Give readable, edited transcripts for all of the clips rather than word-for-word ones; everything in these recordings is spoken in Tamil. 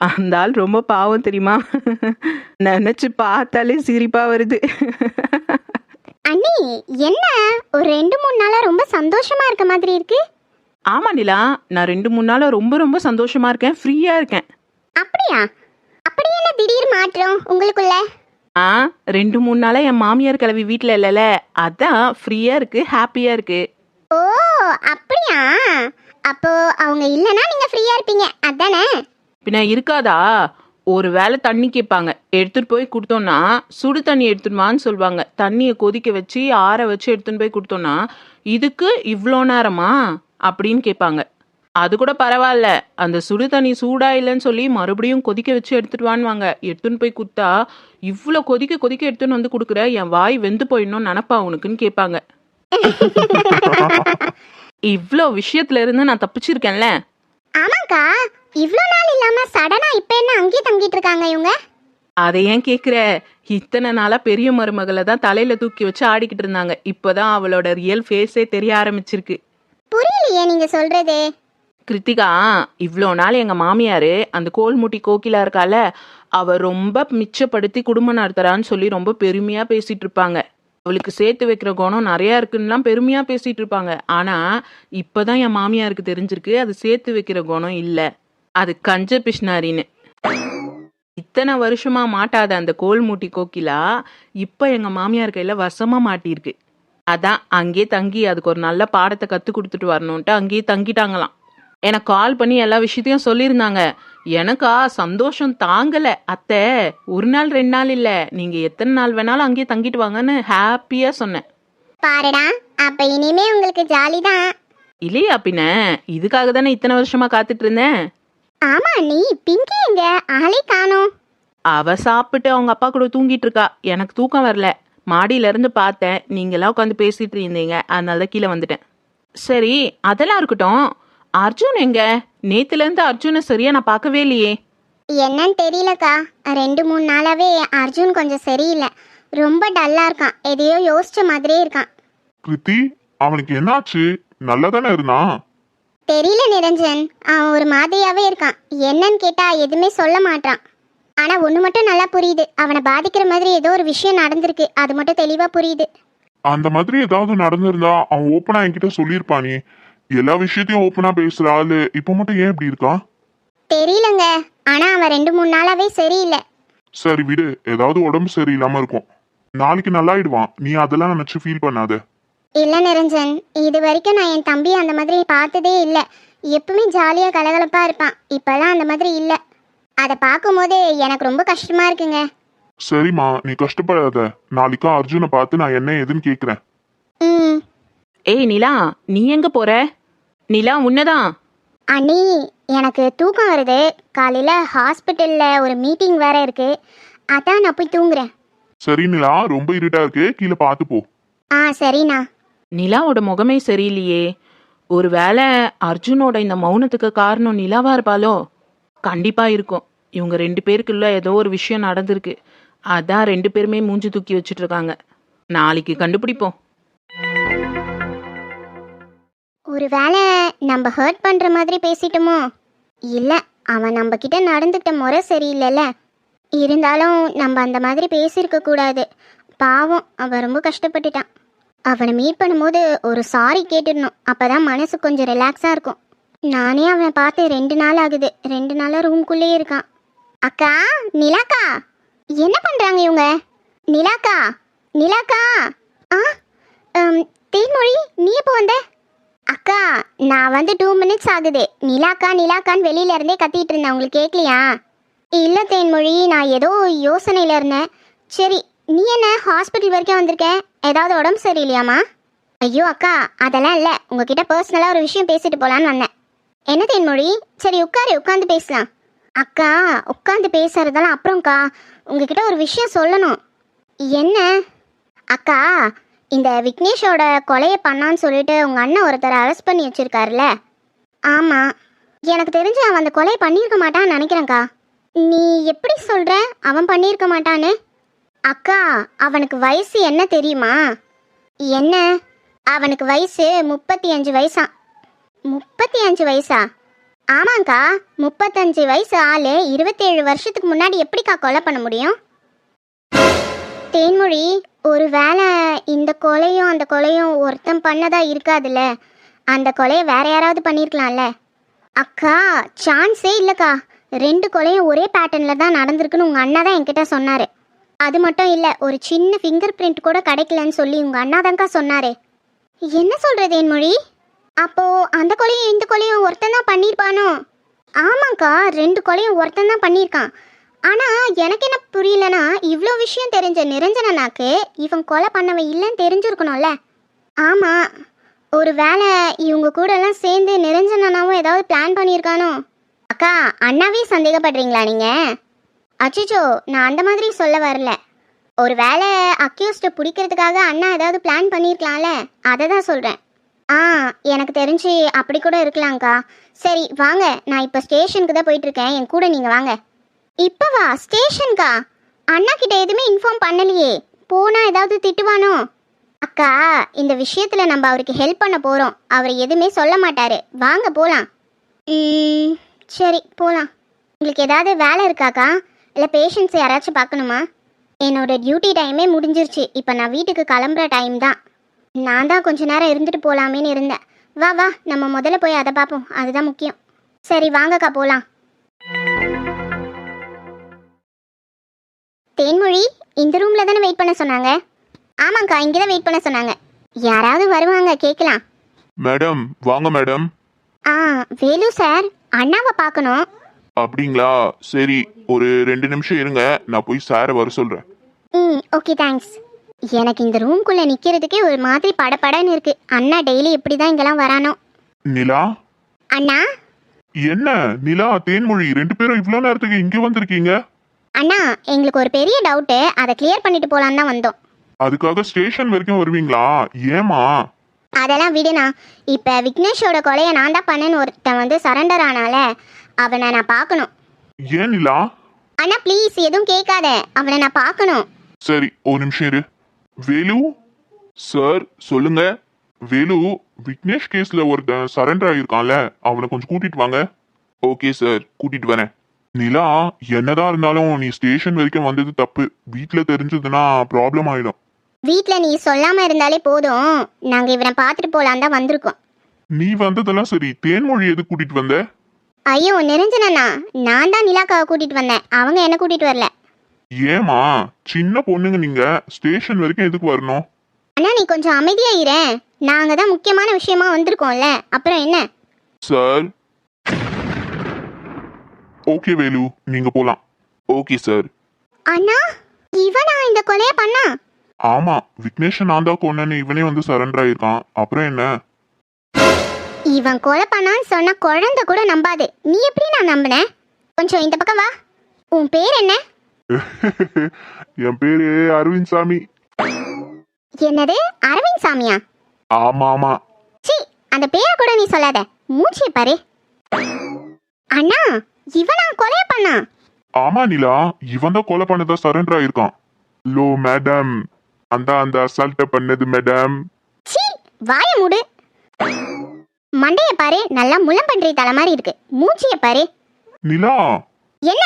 அந்த ஆள் ரொம்ப பாவம் தெரியுமா? நினைச்சு பார்த்தாலே சிரிப்பா வருது. அண்ணி, என்ன ஒரு 2-3 நாளா ரொம்ப சந்தோஷமா இருக்க மாதிரி இருக்கு? ஆமா நிலா, நான் 2-3 நாளா ரொம்ப ரொம்ப சந்தோஷமா இருக்கேன், ஃப்ரீயா இருக்கேன். அப்படியா? அப்படி என்ன திடீர் மாற்றம் உங்களுக்குள்ள? 2-3 நாளா என் மாமியார் கிளவி வீட்டில் இல்லைல்ல, அதான் ஃப்ரீயா இருக்கு, ஹாப்பியா இருக்கு. ஓ, அப்படியா? அப்போ அவங்க இல்லைன்னா நீங்க ஃப்ரீயா இருப்பீங்க, அதானே? பின்ன இருக்காதா? ஒரு வேளை தண்ணி கேட்பாங்க, எடுத்துட்டு போய் கொடுத்தோன்னா சுடு தண்ணி எடுத்துடுவான்னு சொல்லுவாங்க. தண்ணியை கொதிக்க வச்சு ஆற வச்சு எடுத்துன்னு போய் கொடுத்தோன்னா இதுக்கு இவ்வளோ நேரமா அப்படின்னு கேட்பாங்க. அது கூட பரவாயில்ல, அந்த சுடு தண்ணி சூடா இல்லைன்னு சொல்லி மறுபடியும் கொதிக்க வச்சு எடுத்துட்டு வான்வாங்க. எடுத்துன்னு போய் கொடுத்தா இவ்வளோ கொதிக்க கொதிக்க எடுத்துன்னு வந்து கொடுக்குற, என் வாய் வெந்து போயிடணும் நினப்பா உனக்குன்னு கேட்பாங்க. இவ்வளோ விஷயத்துல இருந்து நான் தப்பிச்சிருக்கேன்ல. ஆமாக்கா, இவ்ளோ நாள் இல்லாம சடனா இப்ப என்ன அங்கேயே தங்கிட்டு இருக்காங்க இவங்க? அதை ஏன் கேட்குற? இத்தனை நாளா பெரிய மருமகளை தான் தலையில தூக்கி வச்சு ஆடிக்கிட்டு இருந்தாங்க. இப்போதான் அவளோட ரியல் ஃபேஸே தெரிய ஆரம்பிச்சிருக்கு. புரியலையே நீங்க சொல்றது. கிருத்திகா, இவ்வளோ நாள் எங்கள் மாமியார் அந்த கோல்முட்டி கோகிலா இருக்கால, அவள் ரொம்ப மிச்சப்படுத்தி குடும்பம் நடத்துறான்னு சொல்லி ரொம்ப பெருமையாக பேசிகிட்டு இருப்பாங்க. அவளுக்கு சேர்த்து வைக்கிற குணம் நிறையா இருக்குன்னுலாம் பெருமையாக பேசிகிட்டு இருப்பாங்க. ஆனால் இப்போ தான் என் மாமியாருக்கு தெரிஞ்சிருக்கு அது சேர்த்து வைக்கிற குணம் இல்லை, அது கஞ்ச பிஷ்னாரின்னு. இத்தனை வருஷமா மாட்டாத அந்த கோல்முட்டி கோகிலா இப்போ எங்கள் மாமியார் கையில் வசமாக மாட்டியிருக்கு. அதான் அங்கேயே தங்கி அதுக்கு ஒரு நல்ல பாடத்தை கற்றுக் கொடுத்துட்டு வரணுன்ட்டு அங்கேயே தங்கிட்டாங்களாம். எனக்கு கால் பண்ணி எல்லா விஷயத்தையும் சொல்லியிருந்தாங்க. எனக்கா சந்தோஷம் தாங்கலை. அத்தை, 1 நாள் 2 நாள் இல்லை, நீங்கள் எத்தனை நாள் வேணாலும் அங்கேயே தங்கிட்டு வாங்கன்னு ஹாப்பியாக சொன்னேன். பாருடா, அப்ப இனிமே உங்களுக்கு ஜாலி தான். இல்லையா பின்ன, இதுக்காக தானே இத்தனை வருஷமா காத்துட்டு இருந்தேன். ஆமா நீ பிங்கி எங்க ஆளே காணோம்? அவ சாப்பிட்டு அவங்க அப்பா கூட தூங்கிட்டு இருக்கா. எனக்கு தூக்கம் வரல, மாடியில இருந்து பார்த்தேன், நீங்களாம் உட்காந்து பேசிட்டு இருந்தீங்க, அதனால தான் கீழே வந்துட்டேன். சரி, அதெல்லாம் இருக்கட்டும். அர்ஜுன் எங்க? நேத்துல இருந்து அர்ஜுனை சரியா நான் பார்க்கவே இல்லையே. என்னன்னு தெரியலக்கா, 2-3 நாளாவே அர்ஜுன் கொஞ்சம் சரியில்லை. ரொம்ப டல்லா இருக்கான், எதையோ யோசிச்ச மாதிரியே இருக்கான். கிருத்தி, அவனுக்கு என்னாச்சு? நல்லா தானே இருந்தான். தெரியல நிரஞ்சன், அவன் ஒரு மாதிரியாவே இருக்கான். என்னன்னு கேட்டா எதுவுமே சொல்ல மாட்டான். ஆனா ஒண்ணு மட்டும் நல்லா புரியுது, அவனை பாதிக்கிற மாதிரி ஏதோ ஒரு விஷயம் நடந்திருக்கு, அது மட்டும் தெளிவா புரியுது. அந்த மாதிரி ஏதாவது நடந்திருந்தா அவன் ஓப்பனா என்கிட்ட சொல்லியிருப்பானே. எல்லா விஷயத்தையும் ஓப்பனா பேசுற ஆளு இப்ப மட்டும் ஏன் இப்படி இருக்கான்? தெரியலங்க, ஆனா அவன் 2-3 நாளாவே சரியில்லை. சரி விடு, ஏதாவது உடம்பு சரியில்லாம இருக்கும், நாளைக்கு நல்லாயிடுவான். நீ அதெல்லாம் நினைச்சு ஃபீல் பண்ணாத. இல்ல நிரஞ்சன், இது வரைக்கும் நான் என் தம்பி அந்த மாதிரி பார்த்ததே இல்லை. எப்பவுமே ஜாலியா கலகலப்பா இருப்பான். இப்பெல்லாம் அந்த மாதிரி இல்லை. அதை பார்க்கும்போது எனக்கு ரொம்ப கஷ்டமா இருக்குங்க. சரிம்மா, நீ கஷ்டப்படாத. நாளைக்கா அர்ஜுனை பார்த்து நான் என்ன ஏதுன்னு கேக்குறேன். ம். ஏய் நிலா, நீ எங்க போற? நிலா, உன்னதான். அண்ணி, எனக்கு தூக்கம் வருது. காலையில ஹாஸ்பிட்டல்ல ஒரு மீட்டிங் வேற இருக்கு, அதான் நான் போய் தூங்குறேன். சரி நிலா, ரொம்ப இருட்டா இருக்கு, கீழே பார்த்து போ. சரிண்ணா. நிலாவோட முகமே சரியில்லையே. ஒருவேளை அர்ஜுனோட இந்த மௌனத்துக்கு காரணம் நிலாவா இருப்பாளோ? கண்டிப்பா இருக்கும். இவங்க 2 பேருக்குள்ள ஏதோ ஒரு விஷயம் நடந்திருக்கு, அதான் 2 பேருமே மூஞ்சி தூக்கி வச்சுட்டு இருக்காங்க. நாளைக்கு கண்டுபிடிப்போம். ஒருவேளை நம்ம ஹர்ட் பண்ற மாதிரி பேசிட்டோமோ? இல்ல, அவன் நம்ம கிட்ட நடந்துக்கிட்ட முறை சரியில்லைல்ல. இருந்தாலும் நம்ம அந்த மாதிரி பேசியிருக்க கூடாது. பாவம், அவன் ரொம்ப கஷ்டப்பட்டுட்டான். அவனை மீட் பண்ணும்போது ஒரு சாரி கேட்டுடணும், அப்பதான் மனசு கொஞ்சம் ரிலாக்ஸா இருக்கும். நானே அவனை பார்த்து 2 நாள் ஆகுது. 2 நாளா ரூம்குள்ளேயே இருக்கான். அக்கா, நிலாக்கா, என்ன பண்றாங்க இவங்க? நிலாக்கா, நிலாக்கா. தேன்மொழி, நீ எப்போ வந்த? அக்கா, நான் வந்து 2 மினிட்ஸ் ஆகுது. நிலாக்கா நிலாக்கான்னு வெளியில இருந்தே கத்திட்டு இருந்தேன், உங்களுக்கு கேட்கலையா? இல்லை தேன்மொழி, நான் ஏதோ யோசனையில் இருந்தேன். சரி, நீ என்ன ஹாஸ்பிட்டல் வரைக்கும் வந்திருக்க? ஏதாவது உடம்பு சரியில்லையாமா? ஐயோ அக்கா, அதெல்லாம் இல்லை, உங்ககிட்ட பர்சனலாக ஒரு விஷயம் பேசிட்டு போகலான்னு வந்தேன். என்ன தேன்மொழி? சரி உட்காரு, உட்காந்து பேசலாம். அக்கா, உட்காந்து பேசுறதெல்லாம் அப்புறம்க்கா, உங்ககிட்ட ஒரு விஷயம் சொல்லணும். என்ன? அக்கா, இந்த விக்னேஷோட கொலையை பண்ணான்னு சொல்லிட்டு உங்கள் அண்ணன் ஒருத்தரை அரெஸ்ட் பண்ணி வச்சிருக்காருல்ல? ஆமாம், எனக்கு தெரிஞ்சு அவன் அந்த கொலையை பண்ணியிருக்க மாட்டான்னு நினைக்கிறேன்க்கா. நீ எப்படி சொல்கிற அவன் பண்ணியிருக்க மாட்டான்னு? அக்கா, அவனுக்கு வயசு என்ன தெரியுமா? என்ன? அவனுக்கு வயசு 35 வயசா. 35 வயசா? ஆமாங்க்கா, 35 வயசு ஆளு 27 வருஷத்துக்கு முன்னாடி எப்படிக்கா கொலை பண்ண முடியும்? தேன்மொழி, ஒரு வேளை இந்த கொலையும் அந்த கொலையும் ஒருத்தன் பண்ணதா இருக்காதுல்ல, அந்த கொலையை வேற யாராவது பண்ணியிருக்கலாம்ல. அக்கா, சான்ஸே இல்லைக்கா. 2 கொலையும் ஒரே பேட்டர்னில் தான் நடந்திருக்குன்னு உங்கள் அண்ணா தான் என்கிட்ட சொன்னார். அது மட்டும் இல்லை, ஒரு சின்ன ஃபிங்கர் பிரிண்ட் கூட கிடைக்கலன்னு சொல்லி உங்கள் அண்ணா தான்க்கா சொன்னார். என்ன சொல்கிறது தேன்மொழி? அப்போது அந்த கொலையும் இந்த கொலையும் ஒருத்தன் தான் பண்ணியிருப்பானோ? ஆமாங்க்கா, 2 கொலையும் ஒருத்தன் தான் பண்ணியிருக்கான். ஆனால் எனக்கு என்ன புரியலனா, இவ்வளோ விஷயம் தெரிஞ்ச நிரஞ்சனனாக்கு இவன் கொலை பண்ணவன் இல்லைன்னு தெரிஞ்சிருக்கணும்ல. ஆமாம், ஒரு வேளை இவங்க கூடலாம் சேர்ந்து நிரஞ்சனனாவும் ஏதாவது பிளான் பண்ணியிருக்கானோ? அக்கா, அண்ணாவே சந்தேகப்படுறீங்களா நீங்கள்? அச்சிச்சோ, நான் அந்த மாதிரி சொல்ல வரல. ஒரு வேளை அக்யூஸ்ட்டை பிடிக்கிறதுக்காக அண்ணா ஏதாவது பிளான் பண்ணியிருக்கலாம்ல, அதை தான் சொல்கிறேன். எனக்கு தெரிஞ்சு அப்படி கூட இருக்கலாங்க்கா. சரி வாங்க, நான் இப்போ ஸ்டேஷனுக்கு தான் போயிட்டுருக்கேன், என் கூட நீங்கள் வாங்க. இப்போ வா ஸ்டேஷனுக்கா? அண்ணா கிட்ட எதுவுமே இன்ஃபார்ம் பண்ணலையே, போனால் ஏதாவது திட்டுவானோ? அக்கா, இந்த விஷயத்தில் நம்ம அவருக்கு ஹெல்ப் பண்ண போகிறோம், அவர் எதுவுமே சொல்ல மாட்டார். வாங்க போகலாம். சரி போகலாம். உங்களுக்கு ஏதாவது வேலை இருக்காக்கா? இல்லை பேஷண்ட்ஸ் யாராச்சும் பார்க்கணுமா? என்னோட டியூட்டி டைமே முடிஞ்சிருச்சு, இப்போ நான் வீட்டுக்கு கிளம்புற டைம் தான். நான் தான் கொஞ்ச நேரம் இருந்துட்டு போகலாமேன்னு இருந்தேன். வா வா, நம்ம முதல்ல போய் அதை பார்ப்போம், அதுதான் முக்கியம். சரி வாங்கக்கா போகலாம். தேன்மொழி, இந்த ரூமில் தானே வெயிட் பண்ண சொன்னாங்க? ஆமாங்க்கா, இங்கே தான் வெயிட் பண்ண சொன்னாங்க. யாராவது வருவாங்க, கேட்கலாம். மேடம் வாங்க மேடம். வேலு சார், அண்ணாவை பார்க்கணும். அப்படிங்களா? சரி, ஒரு 2 நிமிஷம் இருங்க, நான் போய் சாரை வர சொல்றேன். Okay thanks. எனக்கு இந்த ரூம்குள்ளே நிற்கிறதுக்கே ஒரு மாதிரி படபடன்னு இருக்கு. அண்ணா டெய்லி இப்படி தான் இங்கெல்லாம் வரானோ. நிலா? அண்ணா? என்ன நிலா, தேன்மொழி 2 பேரும் இவ்வளோ நேரத்துக்கு இங்கே வந்திருக்கீங்க? அண்ணா, எங்களுக்கு ஒரு பெரிய டவுட்டு, அதை கிளியர் பண்ணிட்டு போகலான்னு தான் வந்தோம். அதுக்காக ஸ்டேஷன் வரைக்கும் வருவீங்களா? ஏமா? அதெல்லாம் விடுண்ணா. இப்போ விக்னேஷோட கொலையை நான் தான் பண்ணேன்னு ஒருத்தன் வந்து சரண்டர் ஆனால, அவனை நான் பார்க்கணும். ஏன் நிலா? அண்ணா ப்ளீஸ் எதுவும் கேட்காத, அவனை நான் பார்க்கணும். சரி, ஒரு நிமிஷம் இரு. வேலு சார் சொல்லுங்க. வேலு, விக்னேஷ் கேஸ்ல ஒருத்தன் சரண்டர் ஆகியிருக்கான்ல, அவனை கொஞ்சம் கூட்டிட்டு வாங்க. ஓகே சார், கூட்டிட்டு வரேன். நிலா, என்னதான் இருந்தாலும் நீ ஸ்டேஷன் வரைக்கும் வந்தது தப்பு. வீட்டில் தெரிஞ்சதுன்னா ப்ராப்ளம் ஆயிடும். வீட்டில் நீ சொல்லாமல் இருந்தாலே போதும், நாங்கள் இவனை பார்த்துட்டு போகலான் தான் வந்திருக்கோம். நீ வந்ததெல்லாம் சரி, தேன்மொழி எது கூட்டிட்டு வந்த? ஐயோ நிரஞ்சனா, நான் தான் நிலாக்காவை கூட்டிட்டு வந்தேன், அவங்க என்ன கூட்டிட்டு வரல. ஏமா, சின்ன பொண்ணுங்க நீங்க, ஸ்டேஷன் வரைக்கும் எதுக்கு வரணும்? அண்ணா நீ கொஞ்சம் அமைதியா இரு, நாங்க தான் முக்கியமான விஷயமா வந்திருக்கோம்ல, அப்புறம் என்ன? சார். ஓகே வேலு, நீங்க போலாம். Okay sir. அண்ணா, இவனா இந்த கொலையை பண்ணா? ஆமா, விக்னேஷ் நான் தான் கொன்னேன்னு இவனே வந்து சரண்டர் ஆயிருக்கான். அப்புறம் என்ன? இவன் கொலை பண்ணான்னு சொன்ன குழந்தை கூட நம்பாது, நீ எப்படி நான் நம்பினேன்? கொஞ்சம் இந்த பக்கம் வா. உன் பேர் என்ன? என் பேரு அரவிந்த் சாமி. என்னது, அரவிந்த் சாமியா? ஆமா ஆமா. சி, அந்த பேரை கூட நீ சொல்லாத, மூச்சியை பாரு. அண்ணா, இவனா கொலை பண்ணா? ஆமா நிலா, இவன் தான் கொலை பண்ணதா சரண்டர் ஆயிருக்கான். லோ மேடம், அந்த அசால்ட்ட பண்ணது மேடம். சி, வாய மூடு. மண்டைய பாரு, நல்லா முள்ளம் பன்றி தலை மாதிரி இருக்கு. மூச்சியை பாரு. நிலா. என்ன?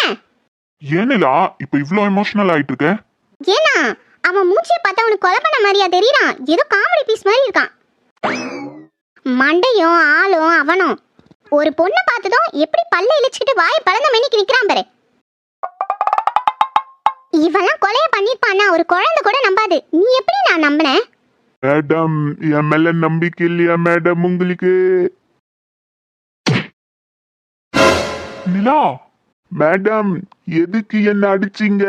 ஏன் நிலா இப்ப இவ்ளோ எமோஷனல் ஆயிட்டு இருக்க? ஏன்னா அவன் மூச்சியை பார்த்தா உனக்கு கொலை பண்ண மாதிரியா தெரியறான்? ஏதோ காமெடி பீஸ் மாதிரி இருக்கான். மண்டையும் ஆளும் அவனும் ஒரு பொண்ணை பார்த்ததும் எப்படி பல்ல இழிச்சுக்கிட்டு வாயை பழந்த மணிக்கு நிக்கிறான் பாரு. இவெல்லாம் கொலையை பண்ணிருப்பான்னா ஒரு குழந்தை கூட நம்பாது, நீ எப்படி நான் நம்பினேன்? மேடம், என் மேல நம்பிக்கை இல்லையா மேடம் உங்களுக்கு? நிலா மேடம், எதுக்கு என்ன அடிச்சீங்க?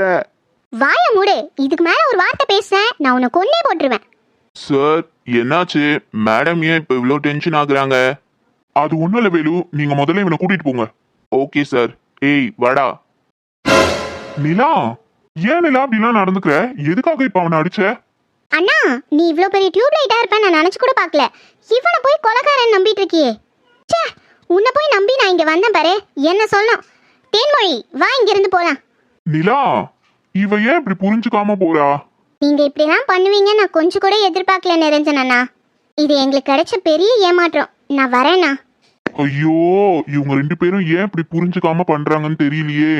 வாய மூடு, இதுக்கு மேல ஒரு வார்த்தை பேசுறேன் நான் உன்னை கொன்னே போட்டுருவேன். சார் என்னாச்சு? மேடம் ஏன் இப்ப இவ்ளோ டென்ஷன் ஆகுறாங்க? அது ஒண்ணும் இல்ல வேலு, நீங்க முதல்ல இவனை கூட்டிட்டு போங்க. Okay sir. ஏய் வாடா. நிலா, ஏன் நிலா அப்படிலாம் நடந்துக்கிற? எதுக்காக இப்ப அவனை அடிச்ச? அண்ணா, நீ இவ்ளோ பெரிய டியூப் லைட்டா இருப்பேன் நான் நினைச்சு கூட பார்க்கல. இவனை போய் கொலைகாரன் நம்பிட்டு இருக்கியே. ச்சே, உன்னை போய் நம்பி நான் இங்க வந்தேன் பாரு, என்ன சொல்லணும்? தேன்மொழி, வா இங்க இருந்து போலாம். நிலா, இவ ஏன் இப்படி புரிஞ்சுக்காம போறா? நீங்க இப்படிலாம் பண்ணுவீங்க நான் கொஞ்சம் கூட எதிர்பார்க்கல நிரஞ்சனா. இது எங்களுக்கு கிடைச்ச பெரிய ஏமாற்றம். நான் வரேண்ணா. ஐயோ இவங்க 2 பேரும் ஏன் இப்படி புரிஞ்சுக்காம பண்றாங்கன்னு தெரியலையே.